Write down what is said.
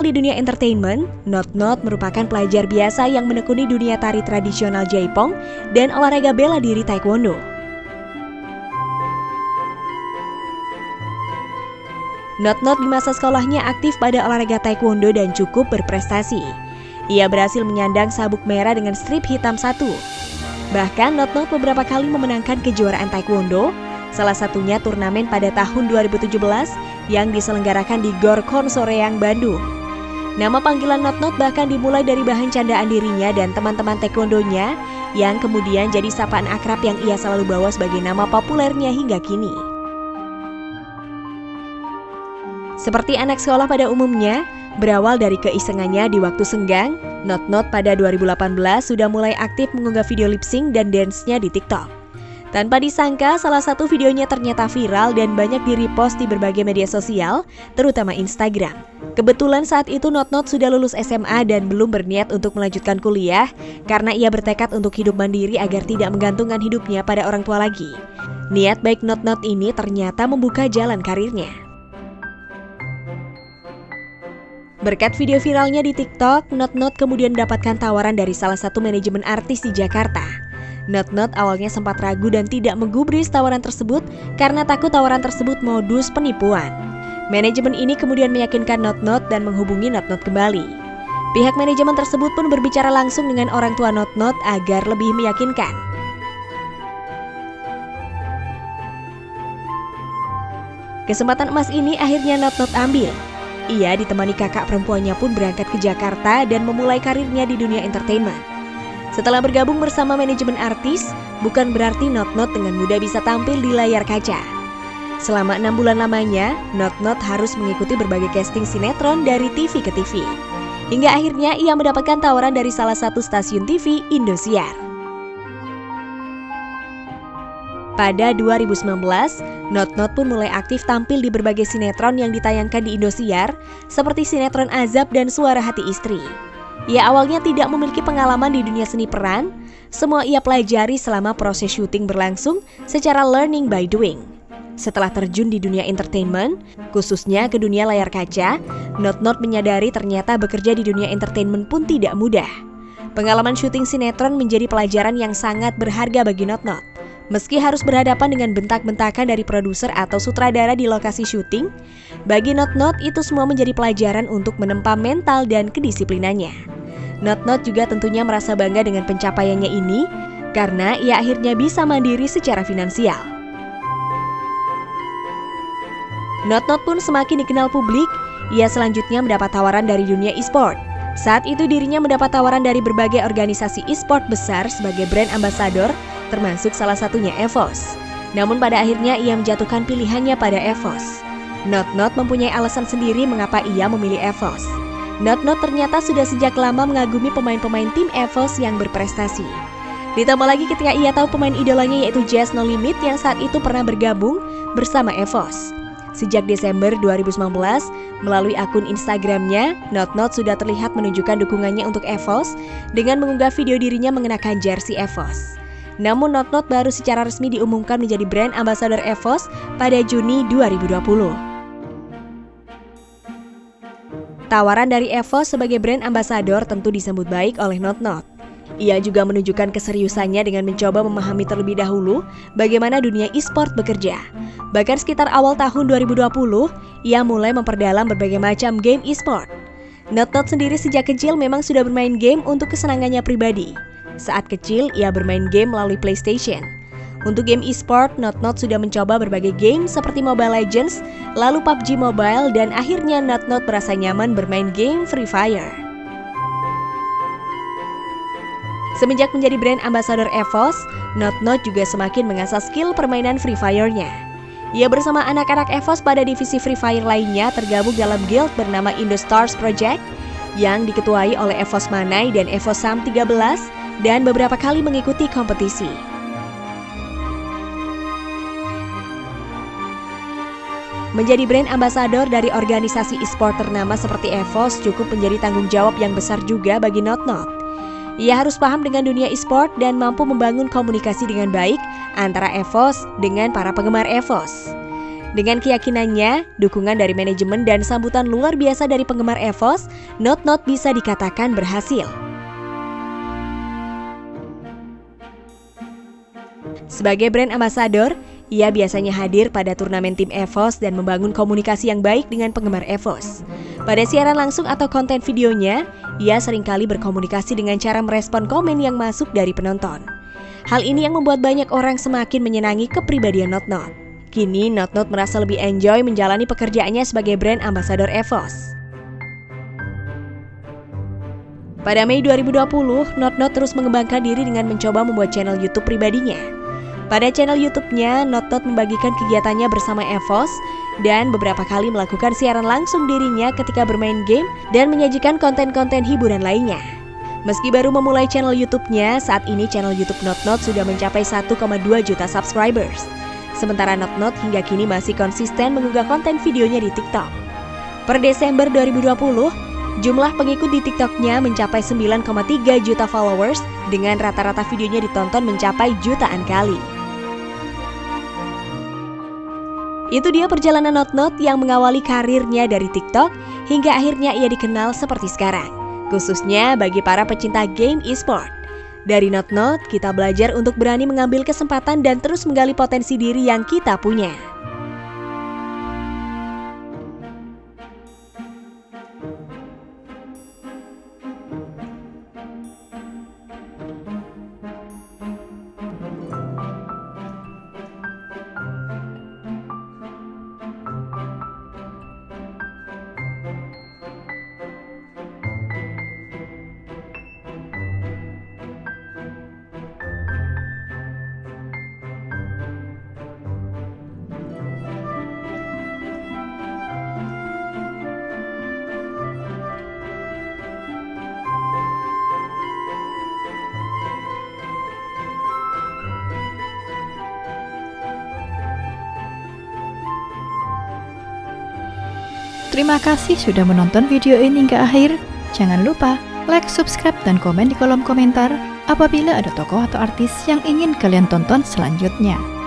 Di dunia entertainment, Not Not merupakan pelajar biasa yang menekuni dunia tari tradisional Jaipong dan olahraga bela diri Taekwondo. Not Not di masa sekolahnya aktif pada olahraga Taekwondo dan cukup berprestasi. Ia berhasil menyandang sabuk merah dengan strip hitam 1. Bahkan Not Not beberapa kali memenangkan kejuaraan Taekwondo, salah satunya turnamen pada tahun 2017 yang diselenggarakan di Gor Konsoreang, Bandung. Nama panggilan Not Not bahkan dimulai dari bahan candaan dirinya dan teman-teman taekwondonya yang kemudian jadi sapaan akrab yang ia selalu bawa sebagai nama populernya hingga kini. Seperti anak sekolah pada umumnya, berawal dari keisengannya di waktu senggang, Not Not pada 2018 sudah mulai aktif mengunggah video lip sync dan dance-nya di TikTok. Tanpa disangka, salah satu videonya ternyata viral dan banyak di-repost di berbagai media sosial, terutama Instagram. Kebetulan saat itu Not Not sudah lulus SMA dan belum berniat untuk melanjutkan kuliah karena ia bertekad untuk hidup mandiri agar tidak menggantungkan hidupnya pada orang tua lagi. Niat baik Not Not ini ternyata membuka jalan karirnya. Berkat video viralnya di TikTok, Not Not kemudian mendapatkan tawaran dari salah satu manajemen artis di Jakarta. Not Not awalnya sempat ragu dan tidak menggubris tawaran tersebut karena takut tawaran tersebut modus penipuan. Manajemen ini kemudian meyakinkan Not Not dan menghubungi Not Not kembali. Pihak manajemen tersebut pun berbicara langsung dengan orang tua Not Not agar lebih meyakinkan. Kesempatan emas ini akhirnya Not Not ambil. Ia ditemani kakak perempuannya pun berangkat ke Jakarta dan memulai karirnya di dunia entertainment. Setelah bergabung bersama manajemen artis, bukan berarti Not Not dengan mudah bisa tampil di layar kaca. Selama 6 bulan lamanya, Not Not harus mengikuti berbagai casting sinetron dari TV ke TV. Hingga akhirnya ia mendapatkan tawaran dari salah satu stasiun TV, Indosiar. Pada 2019, Not Not pun mulai aktif tampil di berbagai sinetron yang ditayangkan di Indosiar, seperti sinetron Azab dan Suara Hati Istri. Ia awalnya tidak memiliki pengalaman di dunia seni peran, semua ia pelajari selama proses syuting berlangsung secara learning by doing. Setelah terjun di dunia entertainment, khususnya ke dunia layar kaca, Not Not menyadari ternyata bekerja di dunia entertainment pun tidak mudah. Pengalaman syuting sinetron menjadi pelajaran yang sangat berharga bagi Not Not. Meski harus berhadapan dengan bentak-bentakan dari produser atau sutradara di lokasi syuting, bagi Not Not itu semua menjadi pelajaran untuk menempa mental dan kedisiplinannya. Not Not juga tentunya merasa bangga dengan pencapaiannya ini, karena ia akhirnya bisa mandiri secara finansial. Not Not pun semakin dikenal publik, ia selanjutnya mendapat tawaran dari dunia e-sport. Saat itu dirinya mendapat tawaran dari berbagai organisasi e-sport besar sebagai brand ambassador, termasuk salah satunya EVOS. Namun pada akhirnya ia menjatuhkan pilihannya pada EVOS. Not Not mempunyai alasan sendiri mengapa ia memilih EVOS. Not Not ternyata sudah sejak lama mengagumi pemain-pemain tim EVOS yang berprestasi. Ditambah lagi ketika ia tahu pemain idolanya yaitu Jazz No Limit yang saat itu pernah bergabung bersama EVOS. Sejak Desember 2019, melalui akun Instagramnya, Not Not sudah terlihat menunjukkan dukungannya untuk EVOS dengan mengunggah video dirinya mengenakan jersey EVOS. Namun Not Not baru secara resmi diumumkan menjadi brand ambassador EVOS pada Juni 2020. Tawaran dari EVOS sebagai brand ambassador tentu disambut baik oleh Not Not. Ia juga menunjukkan keseriusannya dengan mencoba memahami terlebih dahulu bagaimana dunia e-sport bekerja. Bahkan sekitar awal tahun 2020, ia mulai memperdalam berbagai macam game e-sport. Not Not sendiri sejak kecil memang sudah bermain game untuk kesenangannya pribadi. Saat kecil, ia bermain game melalui PlayStation. Untuk game e-sport, Not Not sudah mencoba berbagai game seperti Mobile Legends, lalu PUBG Mobile, dan akhirnya Not Not merasa nyaman bermain game Free Fire. Semenjak menjadi brand ambassador EVOS, Not Not juga semakin mengasah skill permainan Free Fire-nya. Ia bersama anak-anak EVOS pada divisi Free Fire lainnya tergabung dalam guild bernama Indostars Project yang diketuai oleh EVOS Manai dan EVOS Sam 13 dan beberapa kali mengikuti kompetisi. Menjadi brand ambassador dari organisasi e-sport ternama seperti EVOS cukup menjadi tanggung jawab yang besar juga bagi Not Not. Ia harus paham dengan dunia e-sport dan mampu membangun komunikasi dengan baik antara EVOS dengan para penggemar EVOS. Dengan keyakinannya, dukungan dari manajemen dan sambutan luar biasa dari penggemar EVOS, Not Not bisa dikatakan berhasil. Sebagai brand ambassador, ia biasanya hadir pada turnamen tim EVOS dan membangun komunikasi yang baik dengan penggemar EVOS. Pada siaran langsung atau konten videonya, ia seringkali berkomunikasi dengan cara merespon komen yang masuk dari penonton. Hal ini yang membuat banyak orang semakin menyenangi kepribadian Not Not. Kini, Not Not merasa lebih enjoy menjalani pekerjaannya sebagai brand ambassador EVOS. Pada Mei 2020, Not Not terus mengembangkan diri dengan mencoba membuat channel YouTube pribadinya. Pada channel YouTube-nya, Not Not membagikan kegiatannya bersama EVOS dan beberapa kali melakukan siaran langsung dirinya ketika bermain game dan menyajikan konten-konten hiburan lainnya. Meski baru memulai channel YouTube-nya, saat ini channel YouTube Not Not sudah mencapai 1,2 juta subscribers. Sementara Not Not hingga kini masih konsisten mengunggah konten videonya di TikTok. Per Desember 2020, jumlah pengikut di TikTok-nya mencapai 9,3 juta followers dengan rata-rata videonya ditonton mencapai jutaan kali. Itu dia perjalanan Not Not yang mengawali karirnya dari TikTok hingga akhirnya ia dikenal seperti sekarang, khususnya bagi para pecinta game e-sport. Dari Not Not, kita belajar untuk berani mengambil kesempatan dan terus menggali potensi diri yang kita punya. Terima kasih sudah menonton video ini hingga akhir. Jangan lupa like, subscribe, dan komen di kolom komentar apabila ada tokoh atau artis yang ingin kalian tonton selanjutnya.